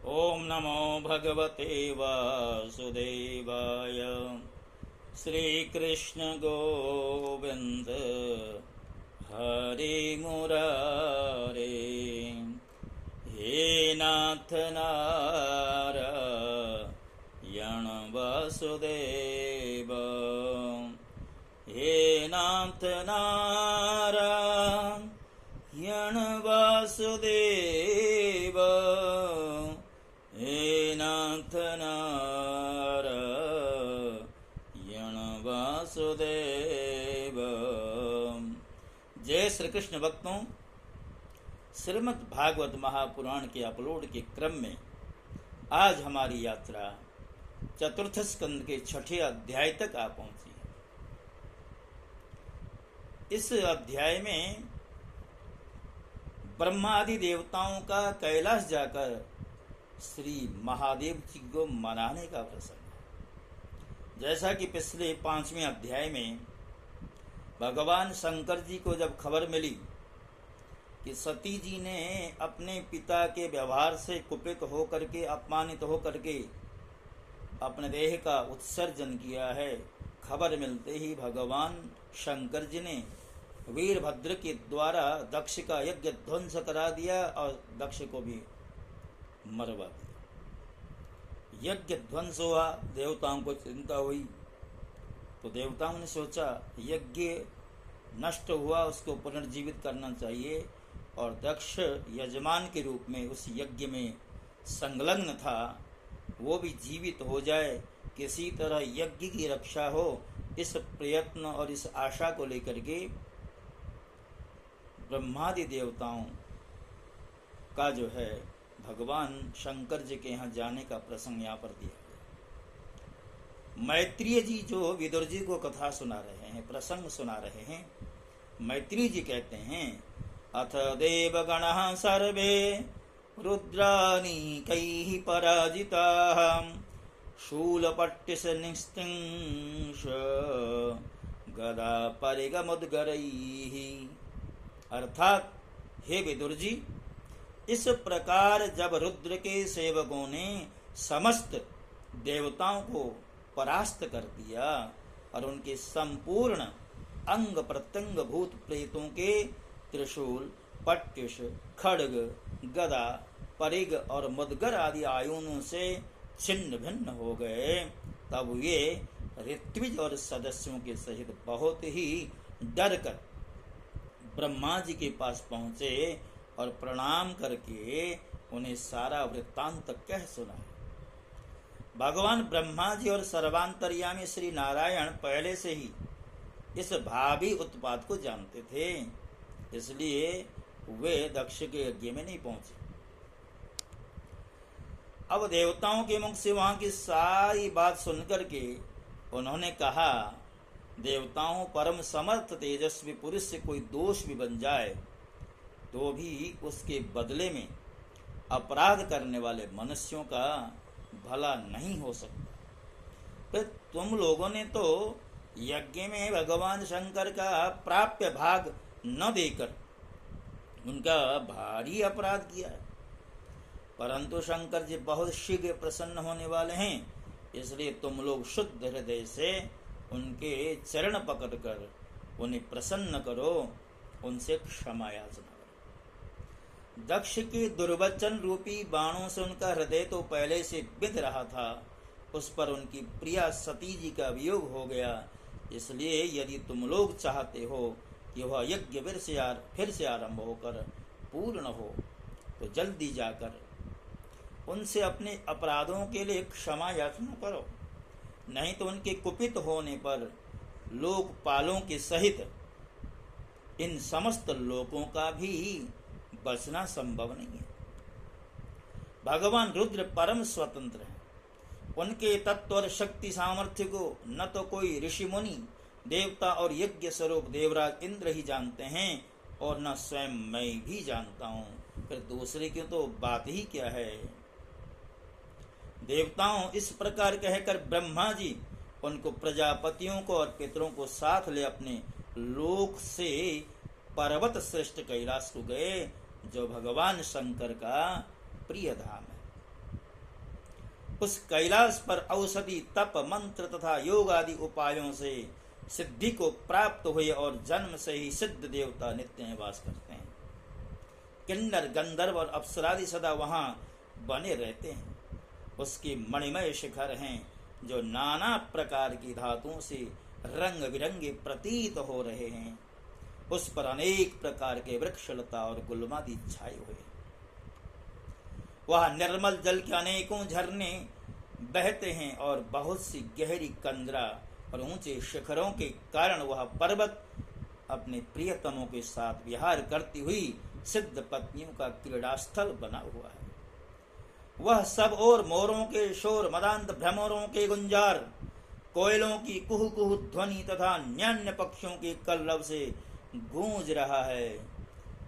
ओम नमो भगवते वासुदेवाय। श्री कृष्ण गोविंद हरे मुरारे। हे नाथ नारायण वासुदेव। हे नाथ नारायण वासुदेव। हे नाथ नारायण वासुदेव। जय श्री कृष्ण भक्तों, श्रीमद् भागवत महापुराण के अपलोड के क्रम में आज हमारी यात्रा चतुर्थ स्कंद के छठे अध्याय तक आ पहुंची है। इस अध्याय में ब्रह्मादि देवताओं का कैलाश जाकर श्री महादेव जी को मनाने का प्रसंग है। जैसा कि पिछले 5वें अध्याय में भगवान शंकर जी को जब खबर मिली कि सती जी ने अपने पिता के व्यवहार से कुपित होकर के, अपमानित होकर के अपने देह का उत्सर्जन किया है, खबर मिलते ही भगवान शंकर जी ने वीरभद्र के द्वारा दक्ष का यज्ञ ध्वंस करा दिया और दक्ष को भी मरवा दिया। यज्ञ ध्वंस हुआ, देवताओं को चिंता हुई, तो देवताओं ने सोचा यज्ञ नष्ट हुआ, उसको पुनर्जीवित करना चाहिए, और दक्ष यजमान के रूप में उस यज्ञ में संलग्न था, वो भी जीवित हो जाए, किसी तरह यज्ञ की रक्षा हो, इस प्रयत्न और इस आशा को लेकर के ब्रह्मादि देवताओं का जो है भगवान शंकर जी के यहाँ जाने का प्रसंग यहाँ पर दिया गया। मैत्रेय जी जो विदुर जी को कथा सुना रहे हैं, प्रसंग सुना रहे हैं, मैत्रेय जी कहते हैं, अथ देवगणः सर्वे रुद्रानीकैः पराजिताः शूलपट्टिशनिस्तिंश गदा परिगमुद्गरैः। अर्थात हे विदुर जी, इस प्रकार जब रुद्र के सेवकों ने समस्त देवताओं को परास्त कर दिया और उनके संपूर्ण अंग प्रत्यंग भूत प्रेतों के त्रिशूल, पट्टिश, खड्ग, गदा, परिग और मुद्गर आदि आयुधों से छिन्न भिन्न हो गए, तब ये ऋत्विज और सदस्यों के सहित बहुत ही डर कर ब्रह्मा जी के पास पहुंचे और प्रणाम करके उन्हें सारा वृत्तांत कह सुनाया। भगवान ब्रह्मा जी और सर्वांतर्यामी श्री नारायण पहले से ही इस भावी उत्पात को जानते थे, इसलिए वे दक्ष के यज्ञ में नहीं पहुंचे। अब देवताओं के मुख से वहां की सारी बात सुनकर के उन्होंने कहा, देवताओं, परम समर्थ तेजस्वी पुरुष से कोई दोष भी बन जाए तो भी उसके बदले में अपराध करने वाले मनुष्यों का भला नहीं हो सकता। फिर तुम लोगों ने तो यज्ञ में भगवान शंकर का प्राप्य भाग न देकर उनका भारी अपराध किया है, परंतु शंकर जी बहुत शीघ्र प्रसन्न होने वाले हैं, इसलिए तुम लोग शुद्ध हृदय से उनके चरण पकड़कर उन्हें प्रसन्न करो, उनसे क्षमा याचना करो। दक्ष के दुर्वचन रूपी बाणों से उनका हृदय तो पहले से बिंध रहा था, उस पर उनकी प्रिया सती जी का वियोग हो गया, इसलिए यदि तुम लोग चाहते हो कि वह यज्ञ फिर से आरंभ होकर पूर्ण हो, तो जल्दी जाकर उनसे अपने अपराधों के लिए क्षमा याचना करो, नहीं तो उनके कुपित होने पर लोकपालों के सहित इन समस्त लोकों का भी बचना संभव नहीं है। भगवान रुद्र परम स्वतंत्र हैं, उनके तत्व और शक्ति सामर्थ्य को न तो कोई ऋषि मुनि, देवता और यज्ञ स्वरूप देवराज इंद्र ही जानते हैं, और न स्वयं मैं भी जानता हूँ, फिर दूसरे की तो बात ही क्या है। देवताओं, इस प्रकार कहकर ब्रह्मा जी उनको प्रजापतियों को और पितरों को साथ ले अपने लोक से पर्वत श्रेष्ठ कैलाश को गए, जो भगवान शंकर का प्रिय धाम है। उस कैलाश पर औषधि, तप, मंत्र तथा योग आदि उपायों से सिद्धि को प्राप्त हुए और जन्म से ही सिद्ध देवता नित्य निवास करते हैं। किन्नर, गंधर्व और अप्सरादि सदा वहां बने रहते हैं। उसके मणिमय शिखर हैं जो नाना प्रकार की धातुओं से रंग बिरंगे प्रतीत हो रहे हैं। उस पर अनेक प्रकार के वृक्ष, लता और गुलमादि छाए हुए। वह निर्मल जल के अनेकों झरने बहते हैं और बहुत सी गहरी कंदरा और ऊंचे शिखरों के कारण वह पर्वत अपने प्रियतमों के साथ विहार करती हुई सिद्ध पत्नियों का क्रीड़ास्थल बना हुआ है। वह सब और मोरों के शोर, मदांत भ्रमरों के गुंजार, कोयलों की कुहू कुहू ध्वनि तथा अन्य पक्षियों के कलरव से गूंज रहा है।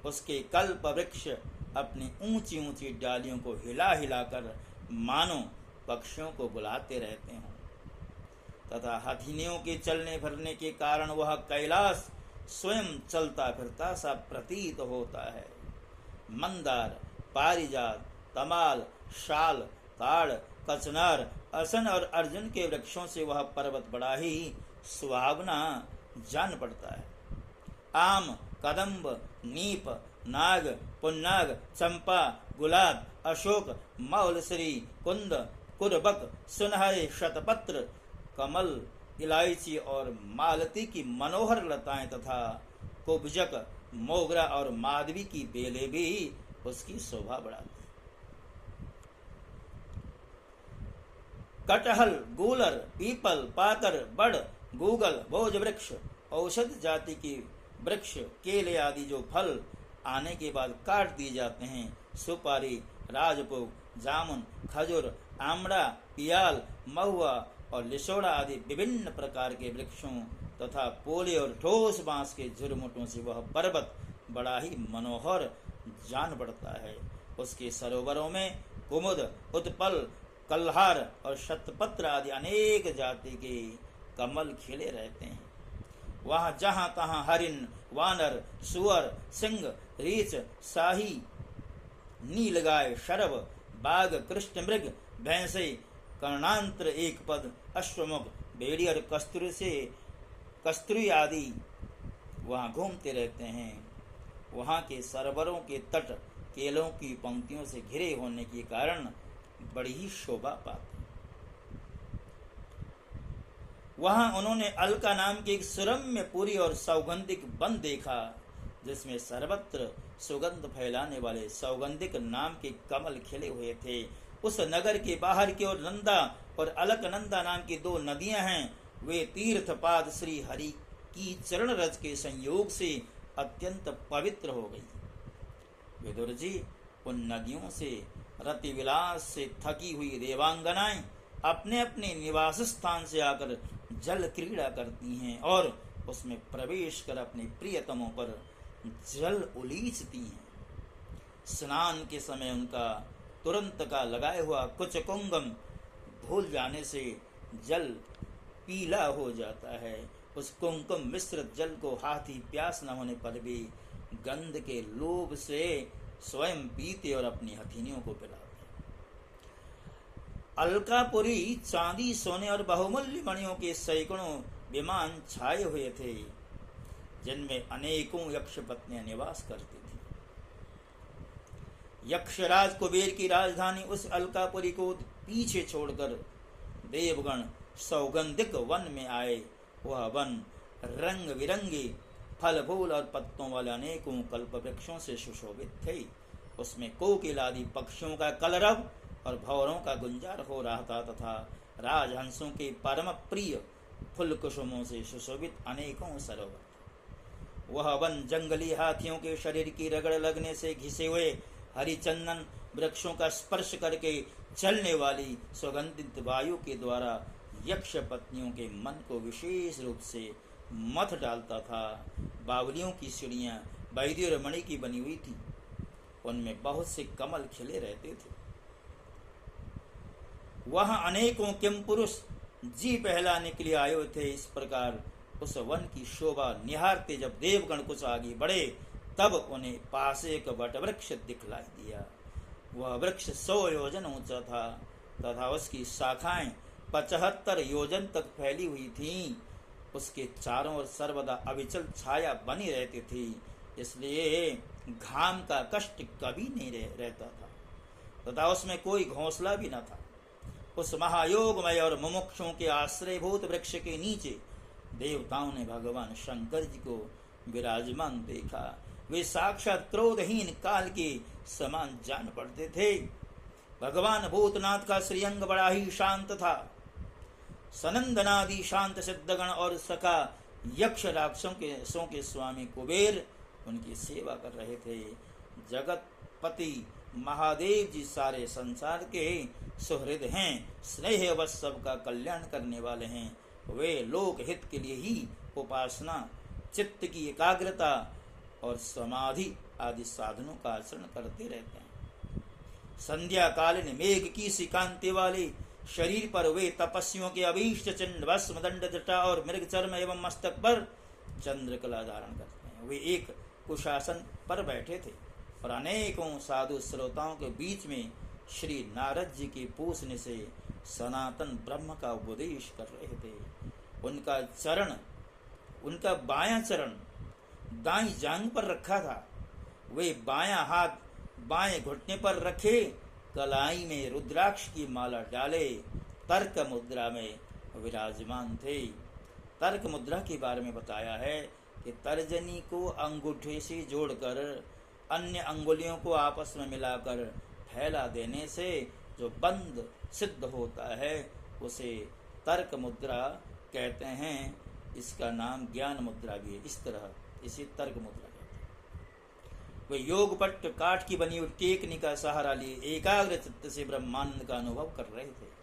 उसके कल्प वृक्ष अपनी ऊंची ऊंची डालियों को हिला हिलाकर मानो पक्षियों को बुलाते रहते हों तथा हथिनियों के चलने फिरने के कारण वह कैलाश स्वयं चलता फिरता सा प्रतीत होता है। मंदार, पारिजात, तमाल, शाल, ताड़, कचनार, असन और अर्जुन के वृक्षों से वह पर्वत बड़ा ही सुहावना जान पड़ता है। आम, कदम्ब, नीप, नाग, पुन्नाग, चंपा, गुलाब, अशोक, मौलश्री, कुंद, कुरबक, सुनहरे, शतपत्र, कमल, इलायची और मालती की मनोहर लताएं तथा कुब्जक, मोगरा और माधवी की बेलें भी उसकी शोभा बढ़ाती। कटहल, गूलर, पीपल, पाकर, बड़, गूगल, भोज वृक्ष, औषध जाति की वृक्ष, केले आदि जो फल आने के बाद काट दिए जाते हैं, सुपारी, राजभोग, जामुन, खजूर, आमड़ा, पियाल, महुआ और लिसोड़ा आदि विभिन्न प्रकार के वृक्षों तथा पोले और ठोस बांस के झुरमुटों से वह पर्वत बड़ा ही मनोहर जान पड़ता है। उसके सरोवरों में कुमुद, उत्पल, कल्हार और शतपत्र आदि अनेक जाति के कमल खिले रहते हैं। वहां जहां तहां हरिण, वानर, सुअर, सिंह, रीछ, शाही, नीलगाय, शरभ, बाघ, कृष्ण मृग, भैंसे, कर्णांतर, एक पद, अश्वमुख, भेड़ी और कस्तूरी आदि वहां घूमते रहते हैं। वहां के सरोवरों के तट केलों की पंक्तियों से घिरे होने के कारण बड़ी ही शोभा पाते। वहां उन्होंने अलका नाम के एक सुरम्य पुरी और सौगंधिक वन देखा, जिसमें सर्वत्र सुगंध फैलाने वाले सौगंधिक नाम के कमल खिले हुए थे। उस नगर के बाहर की ओर नंदा और अलकनंदा नाम की दो नदियां हैं। वे तीर्थपाद श्री हरि की चरण रज के संयोग से अत्यंत पवित्र हो गई। विदुर जी, उन नदियों से रति विलास से थकी हुई देवांगनाएं अपने अपने निवास स्थान से आकर जल क्रीड़ा करती हैं और उसमें प्रवेश कर अपने प्रियतमों पर जल उलीचती हैं। स्नान के समय उनका तुरंत का लगाए हुआ कुछ कुंगम भूल जाने से जल पीला हो जाता है। उस कुंकुम मिश्रित जल को हाथी प्यास न होने पर भी गंध के लोभ से स्वयं पीते और अपनी हथिनियों को पिलाते। अलकापुरी चांदी, सोने और बहुमूल्य मणियों के सैकड़ों विमान छाए हुए थे, जिनमें अनेकों यक्ष पत्नियां निवास करती थी। यक्षराज कुबेर की राजधानी उस अलकापुरी को पीछे छोड़कर देवगण सौगंधिक वन में आए। वह वन रंग बिरंगे फल फूल और पत्तों वाले अनेकों कल्प वृक्षों से सुशोभित थे। उसमें कोकिल आदि पक्षियों का कलरव और भौरों का गुंजार हो रहा था तथा राजहंसों के परम प्रिय फुल कुसुमों से सुशोभित अनेकों सरोवर। वह वन जंगली हाथियों के शरीर की रगड़ लगने से घिसे हुए हरिचंदन वृक्षों का स्पर्श करके चलने वाली सुगंधित वायु के द्वारा यक्ष पत्नियों के मन को विशेष रूप से मथ डालता था। बावलियों की सीढ़ियां वैद्य मणि की बनी हुई थी, उनमें बहुत से कमल खिले रहते थे। वहां अनेकों किम पुरुष जी पहलाने के लिए आए हुए थे। इस प्रकार उस वन की शोभा निहारते जब देवगण कुछ आगे बढ़े, तब उन्हें पास एक वट वृक्ष दिखलाई दिया। वह वृक्ष 100 योजन ऊंचा था तथा उसकी शाखाएं 75 योजन तक फैली हुई थीं। उसके चारों ओर सर्वदा अविचल छाया बनी रहती थी, इसलिए घाम का कष्ट कभी नहीं रहता था तथा उसमें कोई घोंसला भी न था। उस महायोगमय और मुमुक्षों के आश्रयभूत वृक्ष के नीचे देवताओं ने भगवान शंकर जी को विराजमान देखा। वे साक्षात क्रोधहीन काल के समान जान पड़ते थे। भगवान भूतनाथ का श्रीअंग बड़ा ही शांत था। सनंदनादि शांत सिद्धगण और सखा यक्ष राक्षसों के स्वामी कुबेर उनकी सेवा कर रहे थे। जगतपति महादेव जी सारे संसार के सुहृद हैं, स्नेह व सबका कल्याण करने वाले हैं। वे लोक हित के लिए ही उपासना, चित्त की एकाग्रता और समाधि आदि साधनों का आचरण करते रहते हैं। संध्या कालीन मेघ की सी कांति वाले शरीर पर वे तपस्वियों के अभीष्ट चिन्ह भस्म, दंड, जटा और मृग चर्म एवं मस्तक पर चंद्रकला धारण करते हैं। वे एक कुशासन पर बैठे थे और अनेकों साधु श्रोताओं के बीच में श्री नारद जी की पूछने से सनातन ब्रह्म का उपदेश कर रहे थे। उनका बायां चरण दाईं जांघ पर रखा था। वे बायां हाथ बाएं घुटने पर रखे, कलाई में रुद्राक्ष की माला डाले, तर्क मुद्रा में विराजमान थे। तर्क मुद्रा के बारे में बताया है कि तर्जनी को अंगूठे से जोड़कर अन्य अंगुलियों को आपस में मिलाकर फैला देने से जो बंद सिद्ध होता है उसे तर्क मुद्रा कहते हैं। इसका नाम ज्ञान मुद्रा भी है। इस तरह इसे तर्क मुद्रा कहते हैं। वे योग पट्ट काठ की बनी हुई टेकनी का सहारा लिए एकाग्र चित्त से ब्रह्मानंद का अनुभव कर रहे थे।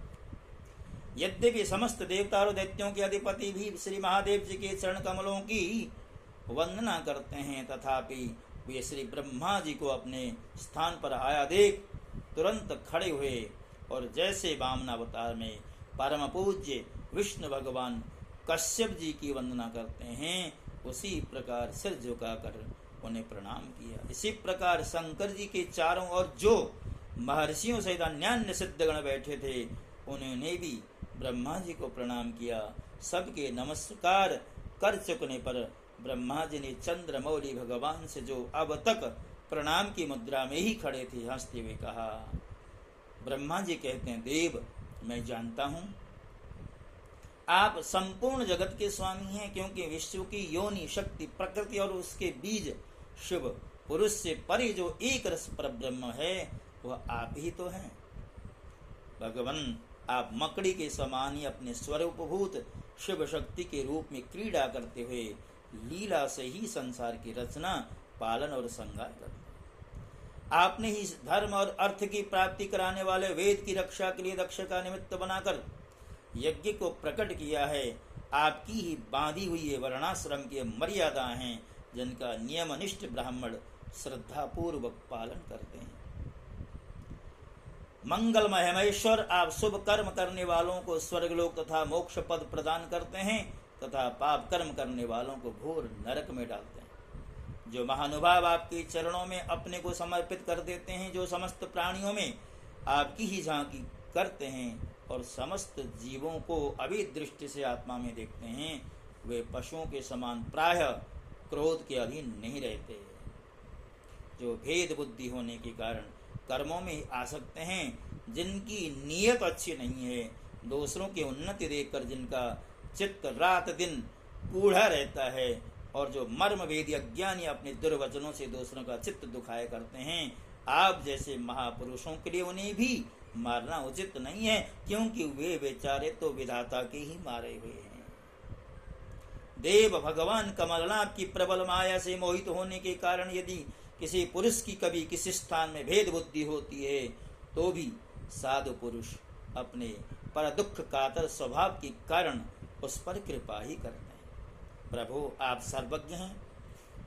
यद्यपि समस्त देवता और दैत्यों के अधिपति भी श्री महादेव जी के चरण कमलों की वंदना करते हैं, तथापि वे श्री ब्रह्मा जी को अपने स्थान पर आया देख तुरंत खड़े हुए और जैसे वामनावतार में परम पूज्य विष्णु भगवान कश्यप जी की वंदना करते हैं, उसी प्रकार सिर झुकाकर उन्हें प्रणाम किया। इसी प्रकार शंकर जी के चारों ओर जो महर्षियों सहित अन्यान्य सिद्धगण बैठे थे, उन्होंने भी ब्रह्मा जी को प्रणाम किया। सबके नमस्कार कर चुकने पर ब्रह्मा जी ने चंद्रमौली भगवान से जो अब तक प्रणाम की मुद्रा में ही खड़े थे, हंसते हुए कहा। ब्रह्मा जी कहते हैं, देव मैं जानता हूं आप संपूर्ण जगत के स्वामी हैं, क्योंकि विश्व की योनि शक्ति प्रकृति और उसके बीज शिव पुरुष से परे जो एक रस पर ब्रह्म है वह आप ही तो हैं। भगवान आप मकड़ी के समान ही अपने स्वरूपभूत शिव शक्ति के रूप में क्रीड़ा करते हुए लीला से ही संसार की रचना, पालन और संहार करते हैं। आपने ही धर्म और अर्थ की प्राप्ति कराने वाले वेद की रक्षा के लिए दक्ष का निमित्त बनाकर यज्ञ को प्रकट किया है। आपकी ही बांधी हुई ये वर्णाश्रम की मर्यादा हैं, जिनका नियमनिष्ठ ब्राह्मण श्रद्धापूर्वक पालन करते हैं। मंगलमय महेश्वर आप शुभ कर्म करने वालों को स्वर्गलोक तथा मोक्ष पद प्रदान करते हैं तथा पाप कर्म करने वालों को घोर नरक में डालते हैं। जो महानुभाव आपके चरणों में अपने को समर्पित कर देते हैं, जो समस्त प्राणियों में आपकी ही झांकी करते हैं और समस्त जीवों को अभेद दृष्टि से आत्मा में देखते हैं, वे पशुओं के समान प्रायः क्रोध के अधीन नहीं रहते। जो भेद बुद्धि होने के कारण कर्मों में आसक्त हैं, जिनकी नीयत अच्छी नहीं है, दूसरों की उन्नति देखकर जिनका चित्त रात दिन कूढ़ा रहता है, और जो मर्म भेदी अज्ञानी अपने दुर्वचनों से दूसरों का चित्त दुखाया करते हैं, आप जैसे महापुरुषों के लिए उन्हें भी मारना उचित नहीं है, क्योंकि वे बेचारे तो विधाता के ही मारे हुए हैं। देव भगवान कमलनाथ की प्रबल माया से मोहित होने के कारण यदि किसी पुरुष की कभी किसी स्थान में भेद बुद्धि होती है, तो भी साधु पुरुष अपने पर दुख कातर स्वभाव के कारण उस पर कृपा ही करते हैं। प्रभु आप सर्वज्ञ हैं।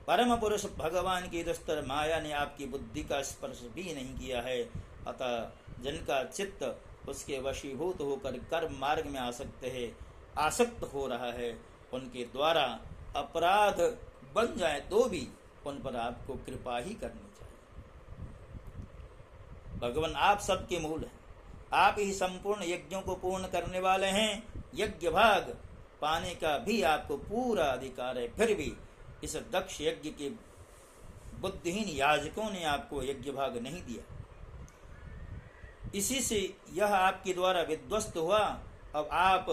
परम पुरुष भगवान की दुस्तर माया ने आपकी बुद्धि का स्पर्श भी नहीं किया है, अतः जिनका चित्त उसके वशीभूत होकर कर्म मार्ग में आसक्त हो रहा है, उनके द्वारा अपराध बन जाए तो भी उन पर आपको कृपा ही करनी चाहिए। भगवान आप सबके मूल हैं, आप ही संपूर्ण यज्ञों को पूर्ण करने वाले हैं। यज्ञ भाग पाने का भी आपको पूरा अधिकार है, फिर भी इस दक्ष यज्ञ के बुद्धिहीन याजकों ने आपको यज्ञ भाग नहीं दिया। इसी से यह आपके द्वारा विध्वस्त हुआ। अब आप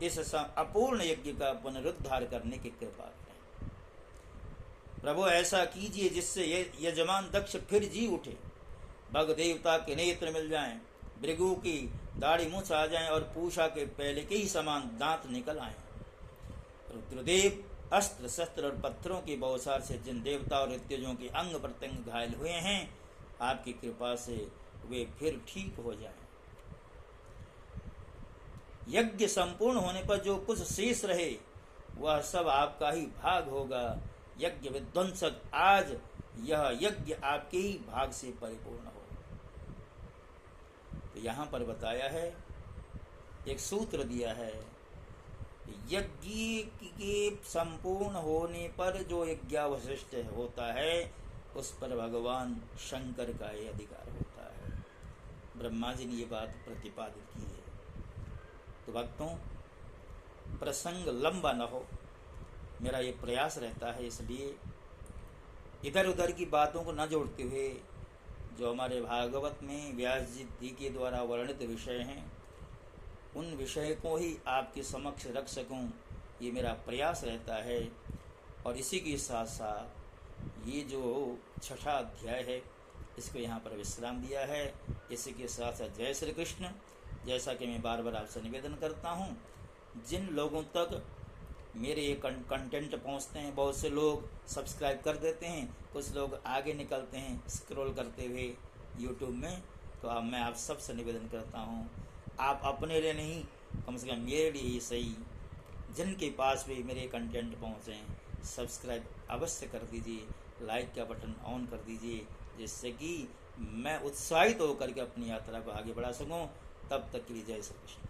इस अपूर्ण यज्ञ का पुनरुद्धार करने की कृपा करें। प्रभु ऐसा कीजिए जिससे यजमान दक्ष फिर जी उठे, भग देवता के नेत्र मिल जाएं, भृगु की दाढ़ी मूछ आ जाएं और पूषा के पहले के ही समान दांत निकल आए। रुद्रदेव अस्त्र शस्त्र और पत्थरों की बौछार से जिन देवता और ऋत्विजों के अंग प्रत्यंग घायल हुए हैं, आपकी कृपा से वे फिर ठीक हो जाएं। यज्ञ संपूर्ण होने पर जो कुछ शेष रहे वह सब आपका ही भाग होगा। यज्ञ विध्वंसक, आज यह यज्ञ आपके ही भाग से परिपूर्ण हो। तो यहाँ पर बताया है, एक सूत्र दिया है, यज्ञ के संपूर्ण होने पर जो यज्ञावशिष्ट होता है उस पर भगवान शंकर का ये अधिकार होता है। ब्रह्मा जी ने ये बात प्रतिपादित की है। तो भक्तों, प्रसंग लंबा न हो, मेरा ये प्रयास रहता है, इसलिए इधर उधर की बातों को न जोड़ते हुए जो हमारे भागवत में व्यास जी के द्वारा वर्णित विषय हैं उन विषय को ही आपके समक्ष रख सकूं, ये मेरा प्रयास रहता है। और इसी के साथ साथ ये जो 6ठा अध्याय है इसको यहाँ पर विश्राम दिया है। इसी के साथ साथ जय श्री कृष्ण। जैसा कि मैं बार बार आपसे निवेदन करता हूँ, जिन लोगों तक मेरे ये कंटेंट पहुँचते हैं, बहुत से लोग सब्सक्राइब कर देते हैं, कुछ लोग आगे निकलते हैं स्क्रॉल करते हुए यूट्यूब में, तो अब मैं आप सबसे निवेदन करता हूँ, आप अपने लिए नहीं, कम से कम मेरे लिए ही सही, जिनके पास भी मेरे कंटेंट पहुँचे, सब्सक्राइब अवश्य कर दीजिए, लाइक का बटन ऑन कर दीजिए, जिससे कि मैं उत्साहित होकर के अपनी यात्रा को आगे बढ़ा सकूँ। तब तक के लिए जय श्री कृष्ण।